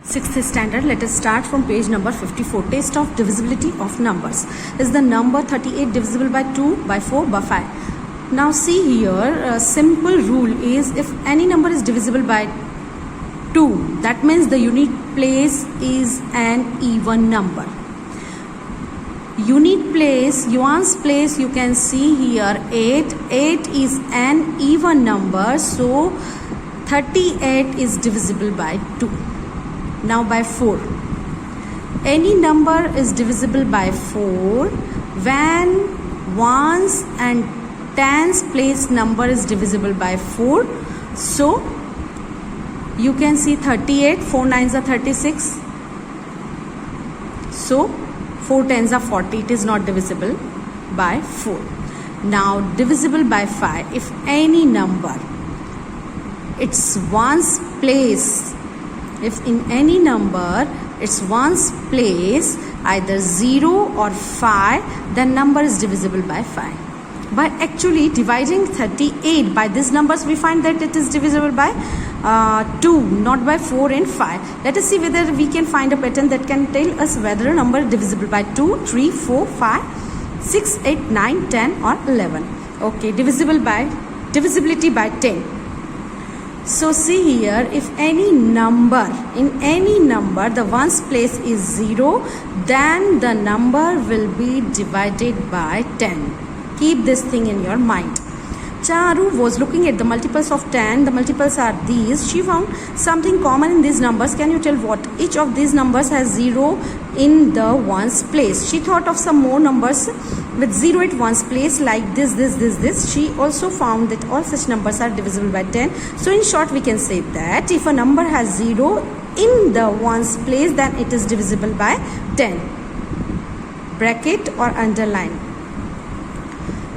Sixth standard, let us start from page number 54. Test of divisibility of numbers. Is the number 38 divisible by 2, by 4, by 5? Now see here, a simple rule is if any number is divisible by 2, that means the unit place is an even number. Unit place, Yuan's place, you can see here 8. 8 is an even number, so 38 is divisible by 2. Now by 4. Any number is divisible by 4 when ones and tens place number is divisible by 4. So you can see 38, 4 nines are 36. So 4 tens are 40. It is not divisible by 4. Now divisible by 5. If any number, its ones place, if in any number its ones place either 0 or 5, then number is divisible by 5. By actually dividing 38 by these numbers, we find that it is divisible by 2, not by 4 and 5. Let us see whether we can find a pattern that can tell us whether a number is divisible by 2, 3, 4, 5, 6, 8, 9, 10 or 11. Okay, divisibility by 10. So see here, if any number, in any number the ones place is 0, then the number will be divided by 10. Keep this thing in your mind. Charu was looking at the multiples of 10. The multiples are these. She found something common in these numbers. Can you tell what? Each of these numbers has 0 in the ones place. She thought of some more numbers with 0 at ones place like this. She also found that all such numbers are divisible by 10. So in short, we can say that if a number has 0 in the ones place, then it is divisible by 10. Bracket or underline.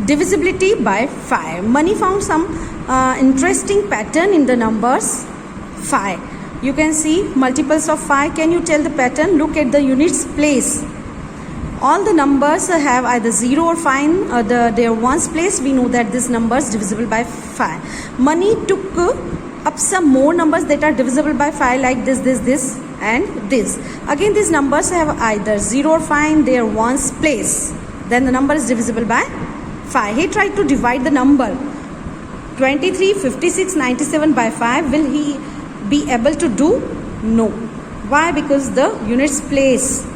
Divisibility by 5. Mani found some interesting pattern in the numbers 5. You can see multiples of 5. Can you tell the pattern? Look at the units place. All the numbers have either 0 or 5. Their ones place, we know that this number is divisible by 5. Mani took up some more numbers that are divisible by 5 like this and this. Again, these numbers have either 0 or 5 their ones place. Then the number is divisible by 5. He tried to divide the number 23, 56, 97 by 5. Will he be able to do? No. Why? Because the units place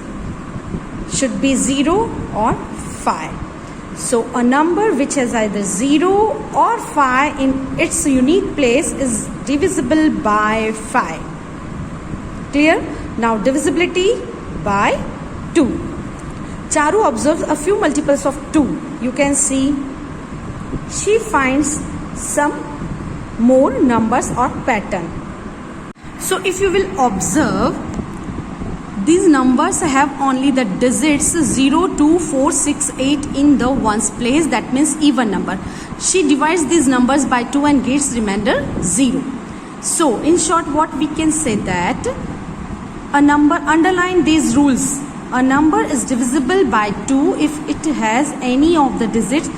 should be 0 or 5. So a number which has either 0 or 5 in its unique place is divisible by 5. Clear? Now divisibility by 2. Charu observes a few multiples of 2. You can see she finds some more numbers or pattern. So if you will observe, these numbers have only the digits 0, 2, 4, 6, 8 in the ones place. That means even number. She divides these numbers by 2 and gets remainder 0. So in short, what we can say that a number, underline these rules. A number is divisible by 2 if it has any of the digits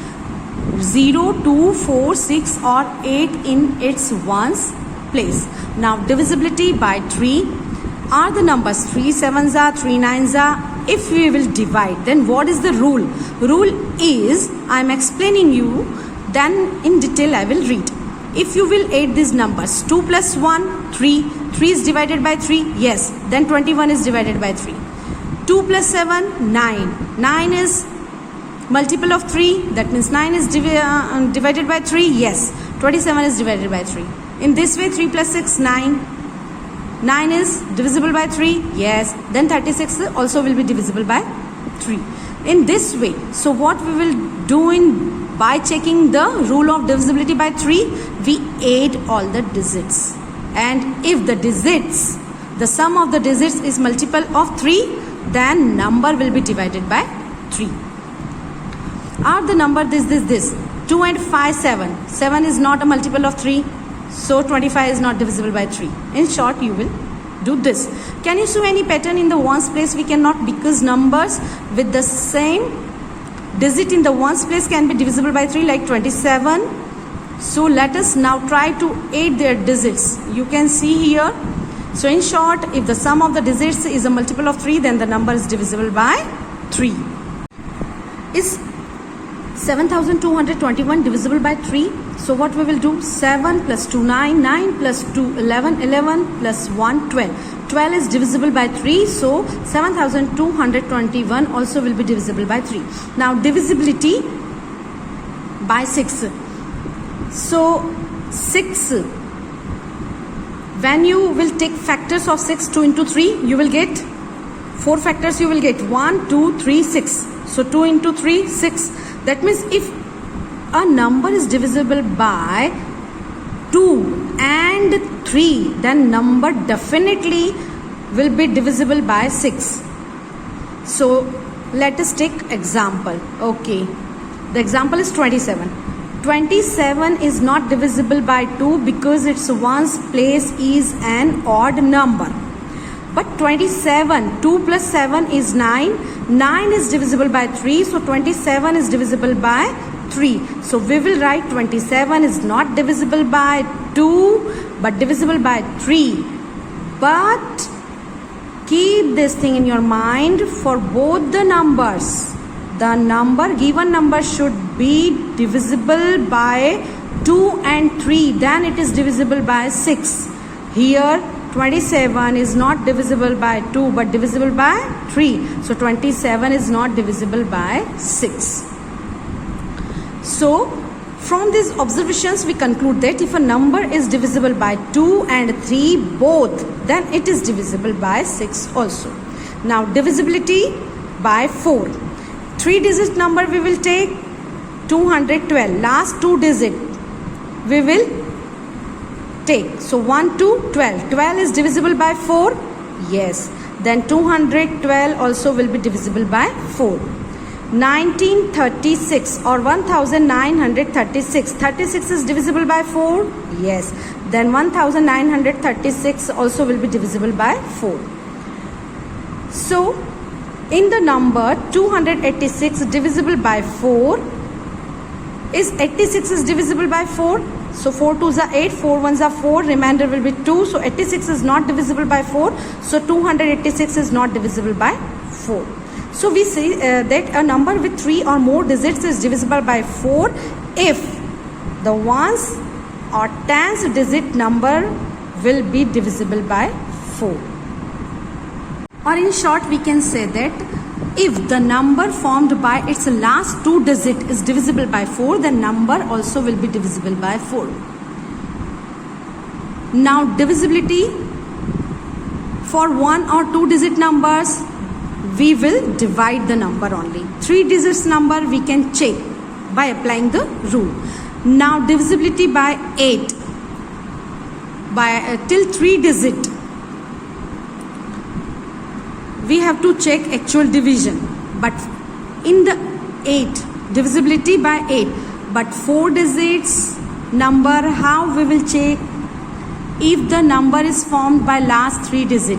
0, 2, 4, 6 or 8 in its ones place. Now divisibility by 3. Are the numbers 3 sevens are, 3 nines are? If we will divide, then what is the rule? Rule is, I am explaining you, then in detail I will read. If you will add these numbers, 2 plus 1, 3. 3 is divided by 3, yes. Then 21 is divided by 3. 2 plus 7, 9. 9 is multiple of 3. That means 9 is divided by 3. Yes. 27 is divided by 3. In this way, 3 plus 6, 9. 9 is divisible by 3. Yes. Then 36 also will be divisible by 3. In this way. So what we will do by checking the rule of divisibility by 3, we add all the digits. And if the digits, the sum of the digits is multiple of 3, then number will be divided by 3. Are the number this 2 and 5 7. 7 is not a multiple of 3, so 25 is not divisible by 3. In short, you will do this. Can you show any pattern in the ones place? We cannot, because numbers with the same digit in the ones place can be divisible by 3 like 27. So let us now try to add their digits. You can see here So in short, if the sum of the digits is a multiple of 3, then the number is divisible by 3. Is 7221 divisible by 3? So what we will do? 7 plus 2, 9, 9 plus 2, 11, 11 plus 1, 12. 12 is divisible by 3, so 7221 also will be divisible by 3. Now divisibility by 6. So 6, when you will take factors of 6, 2 into 3, you will get 4 factors, you will get 1, 2, 3, 6. So 2 into 3, 6. That means if a number is divisible by 2 and 3, then number definitely will be divisible by 6. So let us take example. Okay, the example is 27. 27 is not divisible by 2 because its ones place is an odd number. But 27, 2 plus 7 is 9. 9 is divisible by 3, so 27 is divisible by 3. So we will write 27 is not divisible by 2 but divisible by 3. But keep this thing in your mind for both the numbers. The given number should be divisible by 2 and 3, then it is divisible by 6. Here 27 is not divisible by 2 but divisible by 3. So 27 is not divisible by 6. So from these observations we conclude that if a number is divisible by 2 and 3 both, then it is divisible by 6 also. Now divisibility by 4. 3-digit number we will take 212. Last 2 digit we will take. So 1 to 12. 12 is divisible by 4. Yes. Then 212 also will be divisible by 4. 1936 or 1936. 36 is divisible by 4. Yes. Then 1936 also will be divisible by 4. So in the number 286 divisible by 4, is 86 is divisible by 4. So 4 2s are 8, 4 1s are 4, remainder will be 2. So 86 is not divisible by 4. So 286 is not divisible by 4. So we see that a number with 3 or more digits is divisible by 4 if the ones or tens digit number will be divisible by 4. Or in short, we can say that if the number formed by its last 2 digit is divisible by 4, then number also will be divisible by 4. Now divisibility for 1 or 2 digit numbers, we will divide the number only. 3 digits number we can check by applying the rule. Now divisibility by 8, by till 3 digit, we have to check actual division. But in the 8, divisibility by 8, but 4 digits number, how we will check? If the number is formed by last 3 digit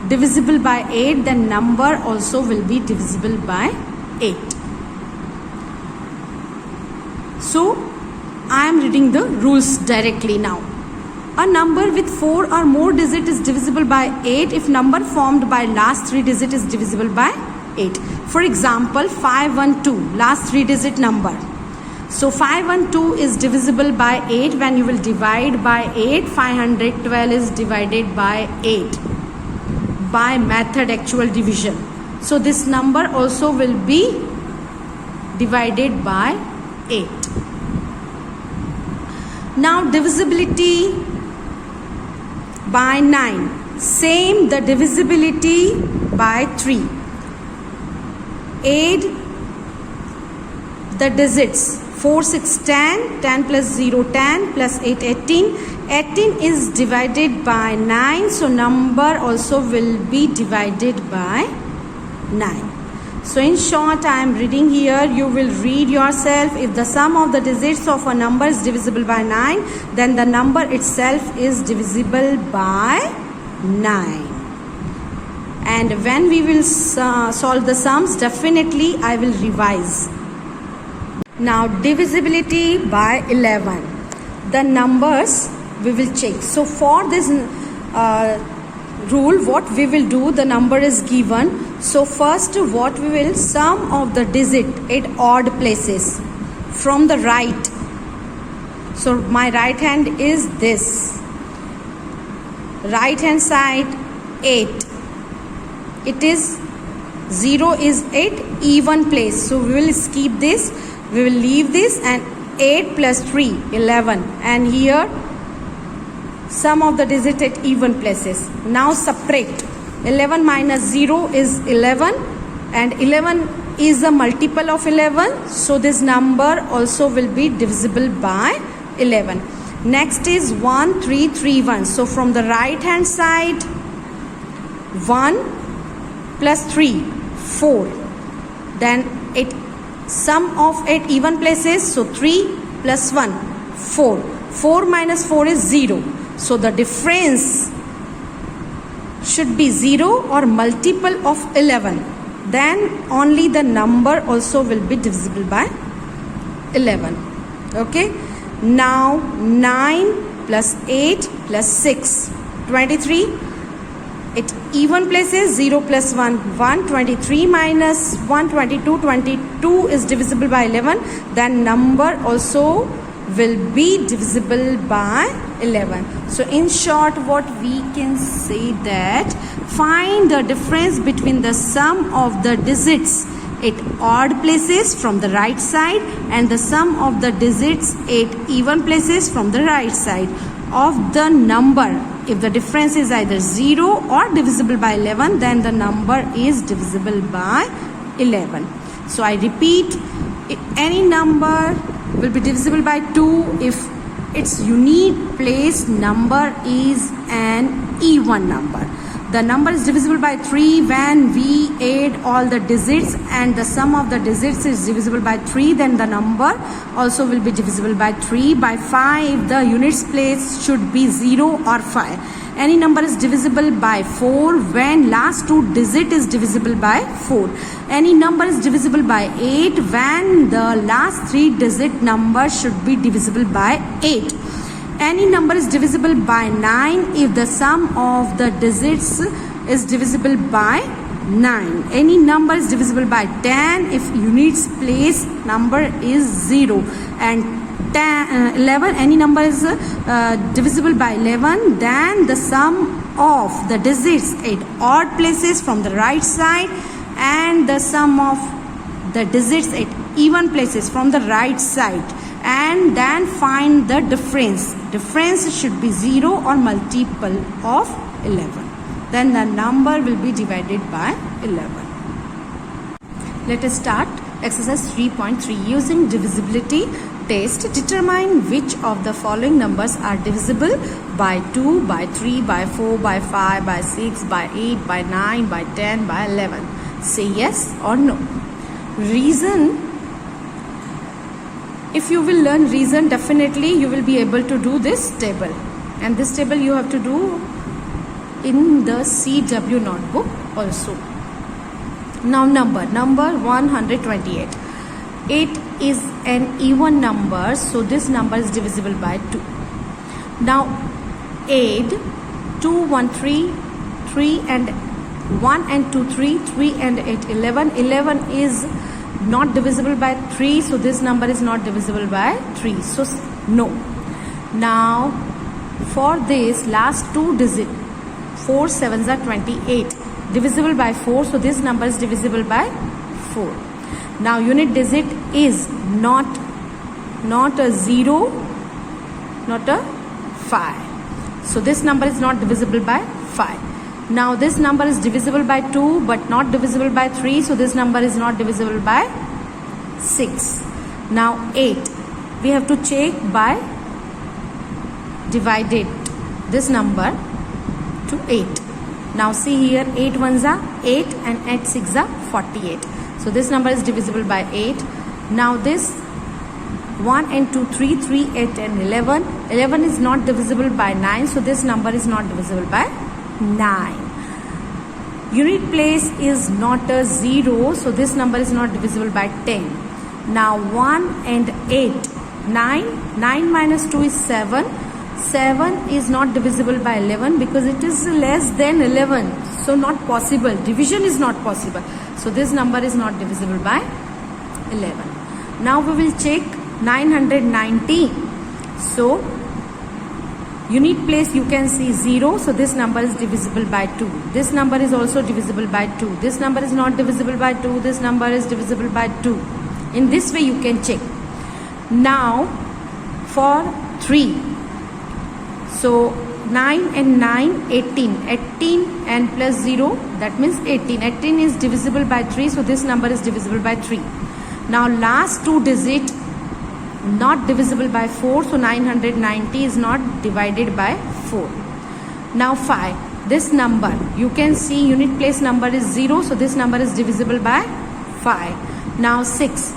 divisible by 8, then number also will be divisible by 8. So I am reading the rules directly now. A number with 4 or more digit is divisible by 8 if number formed by last 3 digit is divisible by 8. For example, 512, last 3 digit number. So 512 is divisible by 8. When you will divide by 8, 512 is divided by 8 by method actual division. So this number also will be divided by 8. Now divisibility by 9. Same, the divisibility by 3. Add the digits 4, 6, 10, 10 plus 0, 10 plus 8, 18. 18 is divided by 9, so number also will be divided by 9. So in short, I am reading here, you will read yourself. If the sum of the digits of a number is divisible by 9, then the number itself is divisible by 9. And when we will solve the sums, definitely I will revise. Now divisibility by 11. The numbers we will check. So for this rule, what we will do, the number is given. So first what we will, sum of the digit at odd places from the right. So my right hand is this. Right hand side 8. It is 0 is at even place. So we will skip this. We will leave this, and 8 plus 3 11. And here sum of the digit at even places. Now subtract. 11 minus 0 is 11, and 11 is a multiple of 11. So this number also will be divisible by 11. Next is 1 3 3 1. So from the right hand side, 1 plus 3 4. Then it sum of at even places. So 3 plus 1 4. 4 minus 4 is 0. So the difference should be 0 or multiple of 11. Then only the number also will be divisible by 11. Okay. Now 9 plus 8 plus 6 23. At even places, 0 plus 1 1. 23 minus 1 22. 22 is divisible by 11. Then number also will be divisible by 11. So in short, what we can say that find the difference between the sum of the digits at odd places from the right side and the sum of the digits at even places from the right side of the number. If the difference is either 0 or divisible by 11, then the number is divisible by 11. So I repeat, any number will be divisible by 2 if its unit place number is an even number. The number is divisible by 3 when we add all the digits and the sum of the digits is divisible by 3, then the number also will be divisible by 3. By 5, the units place should be 0 or 5. Any number is divisible by 4 when last two digit is divisible by 4. Any number is divisible by 8 when the last three digit number should be divisible by 8. Any number is divisible by 9 if the sum of the digits is divisible by 9. Any number is divisible by 10 if units place number is 0. And 11, any number is divisible by 11, then the sum of the digits at odd places from the right side and the sum of the digits at even places from the right side, and then find the difference. Difference should be 0 or multiple of 11. Then the number will be divided by 11. Let us start exercise 3.3. Using divisibility test, determine which of the following numbers are divisible by 2, by 3, by 4, by 5, by 6, by 8, by 9, by 10, by 11. Say yes or no. Reason. If you will learn reason, definitely you will be able to do this table. And this table you have to do in the CW notebook also. Now number 128. 8 is an even number, so this number is divisible by 2. Now add 2, 1, 3, 3 and 1 and 2, 3, 3 and 8, 11. 11 is not divisible by 3, so this number is not divisible by 3. So no. Now for this last two digits, 4 7s are 28, divisible by 4, so this number is divisible by 4. Now unit digit is not a 0, not a 5, so this number is not divisible by 5. Now this number is divisible by 2 but not divisible by 3, so this number is not divisible by 6. Now 8, we have to check by divided this number to 8. Now see here, 8 ones are 8 and 8 6 are 48. So this number is divisible by 8. Now this 1 and 2, 3, 3, 8 and 11. 11 is not divisible by 9, so this number is not divisible by 9. Unit place is not a 0, so this number is not divisible by 10. Now 1 and 8, 9. 9 minus 2 is 7. 7 is not divisible by 11 because it is less than 11. So not possible. Division is not possible. So this number is not divisible by 11. Now we will check 990. So unit place you can see 0. So this number is divisible by 2. This number is also divisible by 2. This number is not divisible by 2. This number is divisible by 2. In this way you can check. Now for 3. So 9 and 9, 18. 18 and plus 0, that means 18. 18 is divisible by 3. So this number is divisible by 3. Now last 2 digit not divisible by 4. So 990 is not divided by 4. Now 5. This number, you can see unit place number is 0. So this number is divisible by 5. Now 6.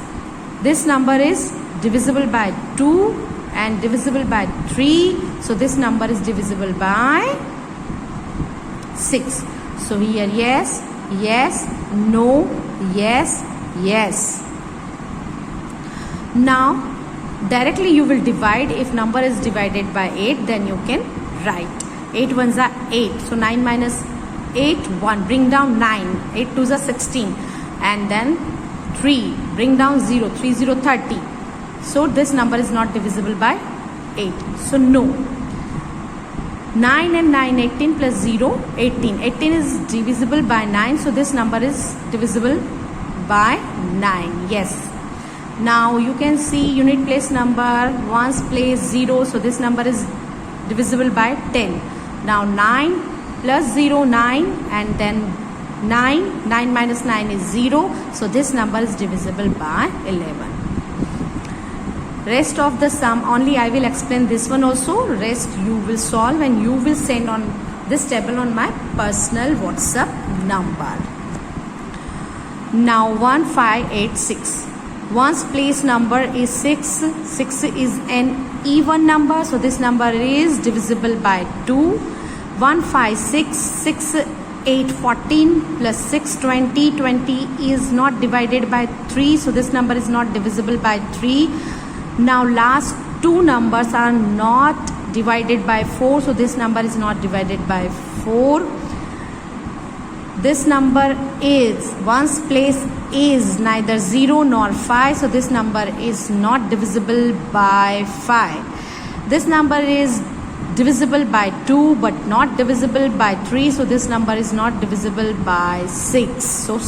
This number is divisible by 2 and divisible by 3. So this number is divisible by 6. So here yes, yes, no, yes, yes. Now directly you will divide. If number is divided by 8, then you can write 8 ones are 8. So 9 minus 8, 1. Bring down 9. 8 twos are 16. And then 3. Bring down 0. 3 0 30. So this number is not divisible by 8. So no. 9 and 9, 18 plus 0, 18. 18 is divisible by 9. So this number is divisible by 9. Yes. Now you can see unit place number, ones place 0. So this number is divisible by 10. Now 9 plus 0, 9, and then 9. 9 minus 9 is 0. So this number is divisible by 11. Rest of the sum only I will explain this one also. Rest you will solve and you will send on this table on my personal WhatsApp number. Now 1586. Ones place number is 6. 6 is an even number. So this number is divisible by 2. 156. 6 8 14 plus 6 20. 20 is not divided by 3. So this number is not divisible by 3. Now last 2 numbers are not divided by 4. So this number is not divided by 4. This number is, ones place is neither 0 nor 5. So this number is not divisible by 5. This number is divisible by 2 but not divisible by 3. So this number is not divisible by 6. So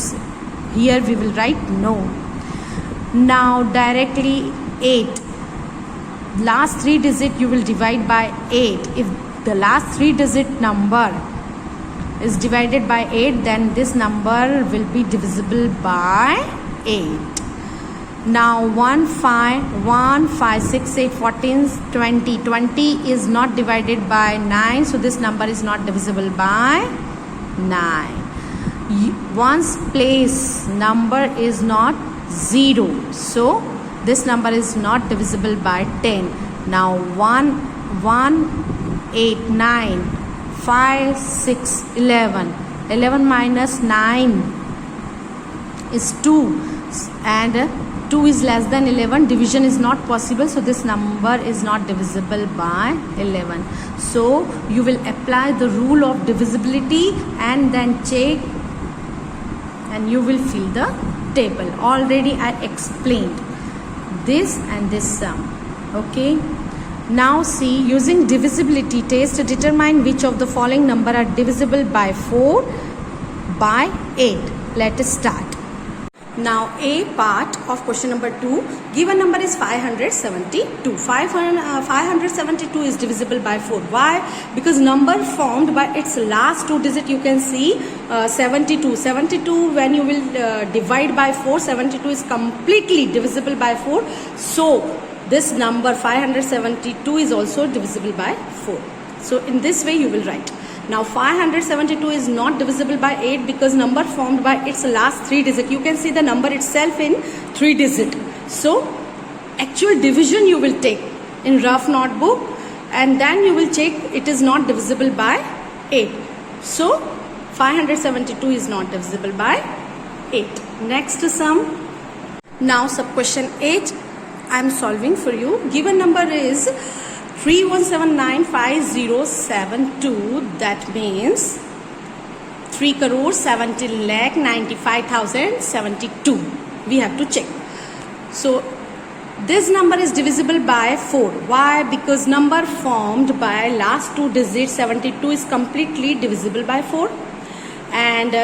here we will write no. Now directly 8. Last 3 digit you will divide by 8. If the last 3 digit number is divided by 8, then this number will be divisible by 8. Now 1 5 6 8 14 20. 20 is not divided by 9. So this number is not divisible by 9. Ones place number is not 0. So this number is not divisible by 10. Now 1 8 9 5 6 11. 11 minus 9 is 2 and 2 is less than 11. Division is not possible. So this number is not divisible by 11. So you will apply the rule of divisibility and then check and you will fill the table. Already I explained this and this sum. Okay. Now see, using divisibility test, determine which of the following number are divisible by 4 by 8. Let us start. Now A part of question number 2. Given number is 572. 572 is divisible by 4. Why? Because number formed by its last 2 digit, you can see 72. 72 when you will divide by 4, 72 is completely divisible by 4. So this number 572 is also divisible by 4. So in this way you will write. Now 572 is not divisible by 8 because number formed by its last 3 digit. You can see the number itself in 3 digit. So actual division you will take in rough notebook and then you will check it is not divisible by 8. So 572 is not divisible by 8. Next sum. Now sub question 8. I am solving for you. Given number is 31795072, that means 3,70,95,072. We have to check. So this number is divisible by 4. Why? Because number formed by last two digits 72 is completely divisible by 4. And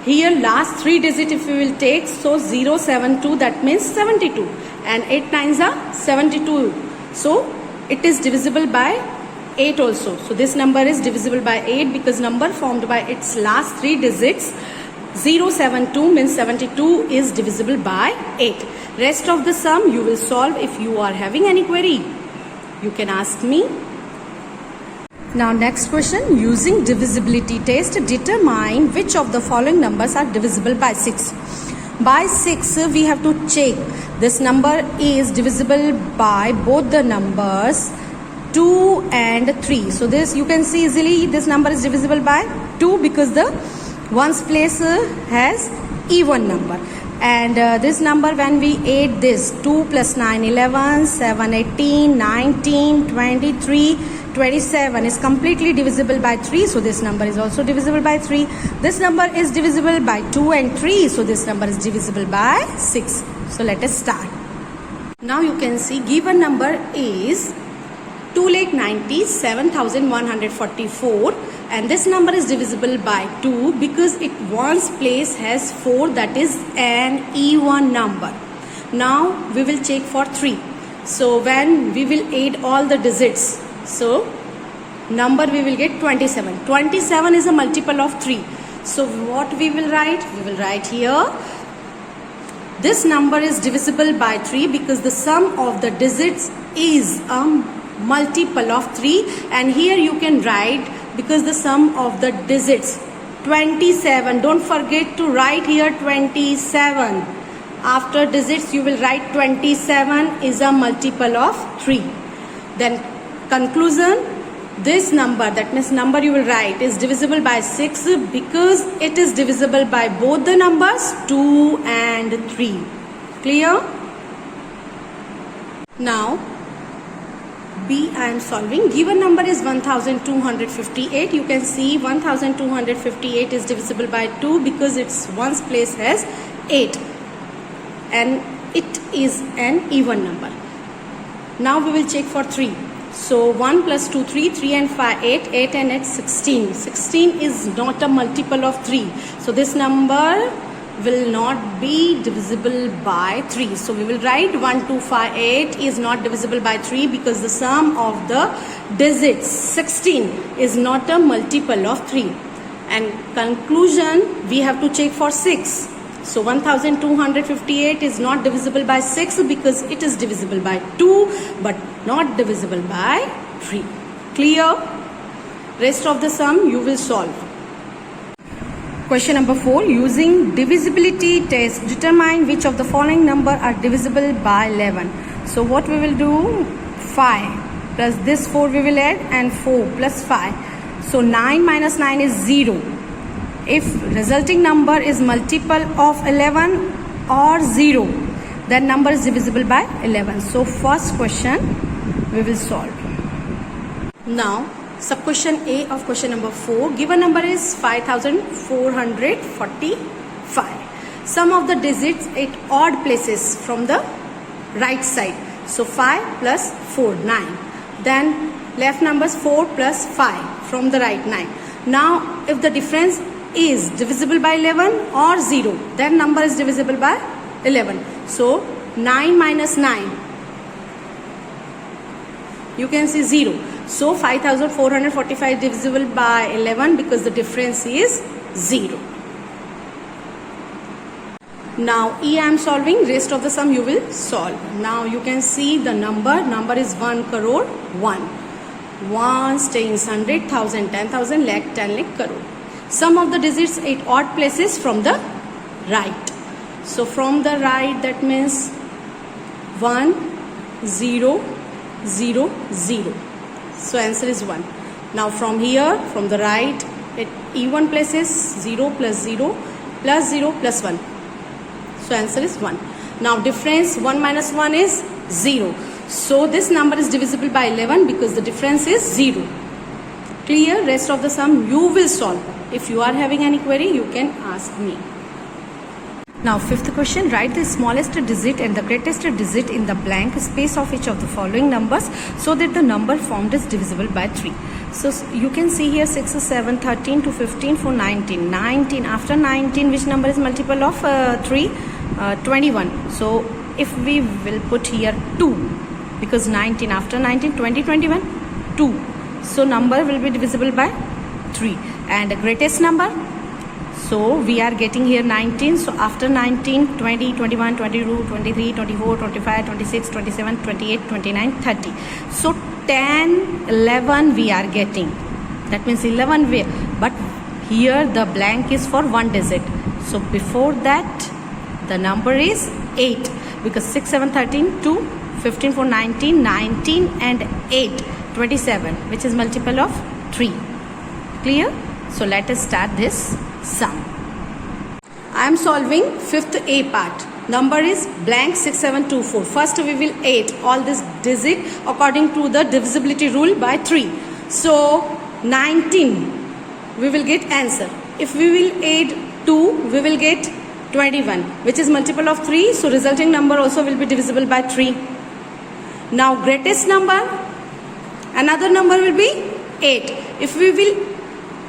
here last three digits if we will take, so 072, that means 72. And 8 nines are 72. So it is divisible by 8 also. So this number is divisible by 8 because number formed by its last three digits 072 means 72 is divisible by 8. Rest of the sum you will solve. If you are having any query, you can ask me. Now next question, using divisibility test, determine which of the following numbers are divisible by 6. By 6 we have to check this number is divisible by both the numbers 2 and 3. So this you can see easily this number is divisible by 2 because the ones place has even number. And this number, when we add this 2 plus 9 11, 7 18, 19, 23, 27 is completely divisible by 3. So this number is also divisible by 3. This number is divisible by 2 and 3. So this number is divisible by 6. So let us start. Now you can see given number is 2,97,144 and this number is divisible by 2 because it ones place has 4, that is an even number. Now we will check for 3. So when we will add all the digits, so number we will get 27. 27 is a multiple of 3. So what we will write? We will write here this number is divisible by 3 because the sum of the digits is a multiple of 3, and here you can write because the sum of the digits 27. Don't forget to write here 27. After digits you will write 27 is a multiple of 3. Then conclusion, this number, that means number you will write, is divisible by 6 because it is divisible by both the numbers 2 and 3. Clear? Now B I am solving. Given number is 1258. You can see 1258 is divisible by 2 because its ones place has 8 and it is an even number. Now we will check for 3. So 1 plus 2 3, 3 and 5 8, 8 and 8 16. 16 is not a multiple of 3. So this number will not be divisible by 3. So we will write 1258 is not divisible by 3 because the sum of the digits 16 is not a multiple of 3. And conclusion, we have to check for 6. So 1258 is not divisible by 6 because it is divisible by 2 but not divisible by 3. Clear? Rest of the sum you will solve. Question number 4. Using divisibility test, determine which of the following number are divisible by 11. So what we will do? 5 plus this 4 we will add and 4 plus 5. So 9 minus 9 is 0. If resulting number is multiple of 11 or 0, then number is divisible by 11. So first question we will solve. Now sub question A of question number 4. Given number is 5445. Sum of the digits at odd places from the right side. So 5 plus 4 9. Then left numbers 4 plus 5 from the right 9. Now if the difference is divisible by 11 or 0, then number is divisible by 11. So 9 minus 9, you can see 0. So 5445 divisible by 11 because the difference is 0. Now E I am solving. Rest of the sum you will solve. Now you can see the number is 1 crore 1. 1 tens 100, 1000, 10,000, lakh, 10 lakh, crore. Sum of the digits at odd places from the right. So from the right, that means 1 0 0 0. So answer is 1. Now from here, from the right, at even places 0 plus 0 plus 0 plus 1. So answer is 1. Now difference 1 minus 1 is 0. So this number is divisible by 11 because the difference is 0. Clear? Rest of the sum you will solve. If you are having any query, you can ask me. Now fifth question, write the smallest digit and the greatest digit in the blank space of each of the following numbers so that the number formed is divisible by 3. So you can see here 6, 7, 13 to 15 for 19. 19, after 19 which number is multiple of 3? 21. So if we will put here 2, because 19 after 19, 20, 21, 2. So number will be divisible by 3. And the greatest number, so we are getting here 19. So after 19, 20, 21, 22, 23, 24, 25, 26, 27, 28, 29, 30. So 10, 11 we are getting. That means 11 we, but here the blank is for one digit. So before that the number is 8, because 6, 7, 13, 2, 15 for 19, 19 and 8, 27, which is multiple of 3. Clear? So let us start this sum. I am solving fifth A part. Number is blank 6724. First we will add all this digit according to the divisibility rule by 3. So 19 we will get answer. If we will add 2 we will get 21, which is multiple of 3. So resulting number also will be divisible by 3. Now greatest number, another number will be 8. If we will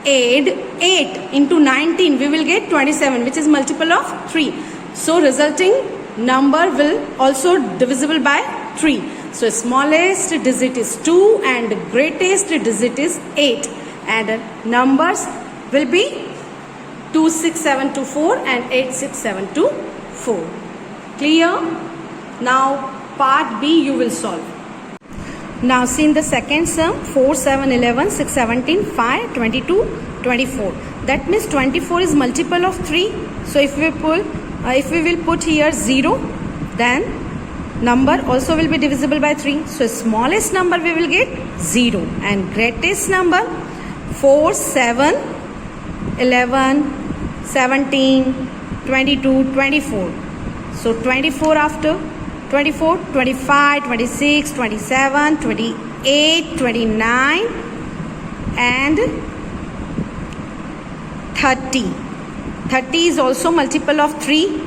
add 8 into 19 we will get 27, which is multiple of 3. So resulting number will also divisible by 3. So smallest digit is 2 and greatest digit is 8, and numbers will be 26724 and 86724. Clear? Now part B you will solve. Now see in the second sum, 4, 7, 11, 6, 17, 5, 22, 24. That means 24 is multiple of 3. So if we will put here 0, then number also will be divisible by 3. So smallest number we will get 0, and greatest number 4, 7, 11, 17, 22, 24. So 24 after 24, 25, 26, 27, 28, 29 and 30. 30 is also multiple of 3.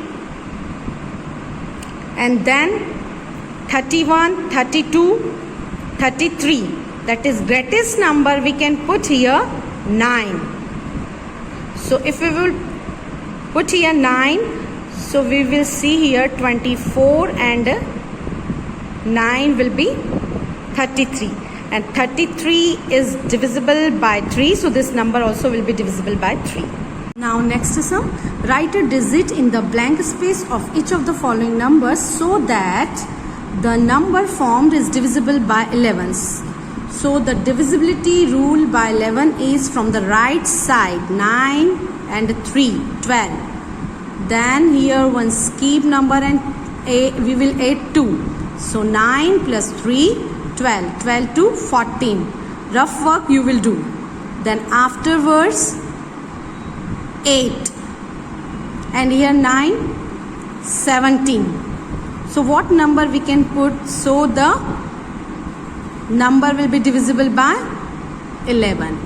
And then 31, 32, 33. That is greatest number we can put here 9. So if we will put here 9, so we will see here 24 and 9 will be 33. And 33 is divisible by 3. So this number also will be divisible by 3. Now next sum. Write a digit in the blank space of each of the following numbers so that the number formed is divisible by 11s. So the divisibility rule by 11 is from the right side, 9 and 3, 12. Then here one skip number and we will add 2. So 9 plus 3, 12. 12 to 14. Rough work you will do. Then afterwards 8. And here 9, 17. So what number we can put so the number will be divisible by 11.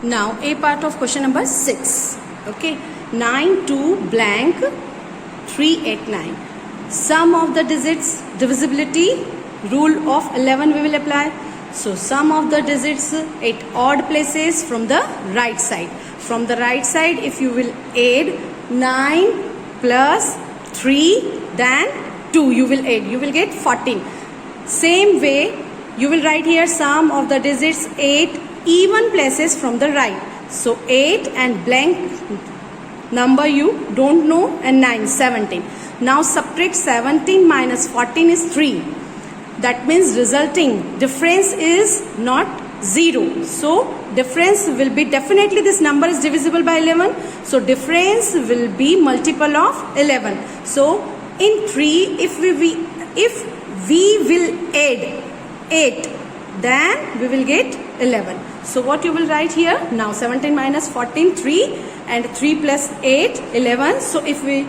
Now A part of question number 6. Okay, 9 to blank 3, 8, 9. Sum of the digits, divisibility rule of 11 we will apply. So sum of the digits at odd places from the right side. From the right side, if you will add 9 plus 3, then 2 you will add, you will get 14. Same way you will write here sum of the digits 8 even places from the right. So 8 and blank number you don't know, and 9, 17. Now subtract 17 minus 14 is 3. That means resulting difference is not 0. So difference will be, definitely this number is divisible by 11. So difference will be multiple of 11. So in 3, if we will add 8, then we will get 11. So what you will write here? Now 17 minus 14, 3, and 3 plus 8, 11. So if we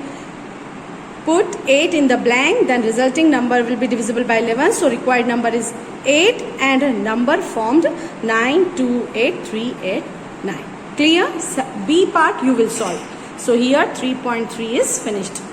Put 8 in the blank, then resulting number will be divisible by 11. So required number is 8 and a number formed 92838 9. Clear? B part you will solve. So here 3.3 is finished.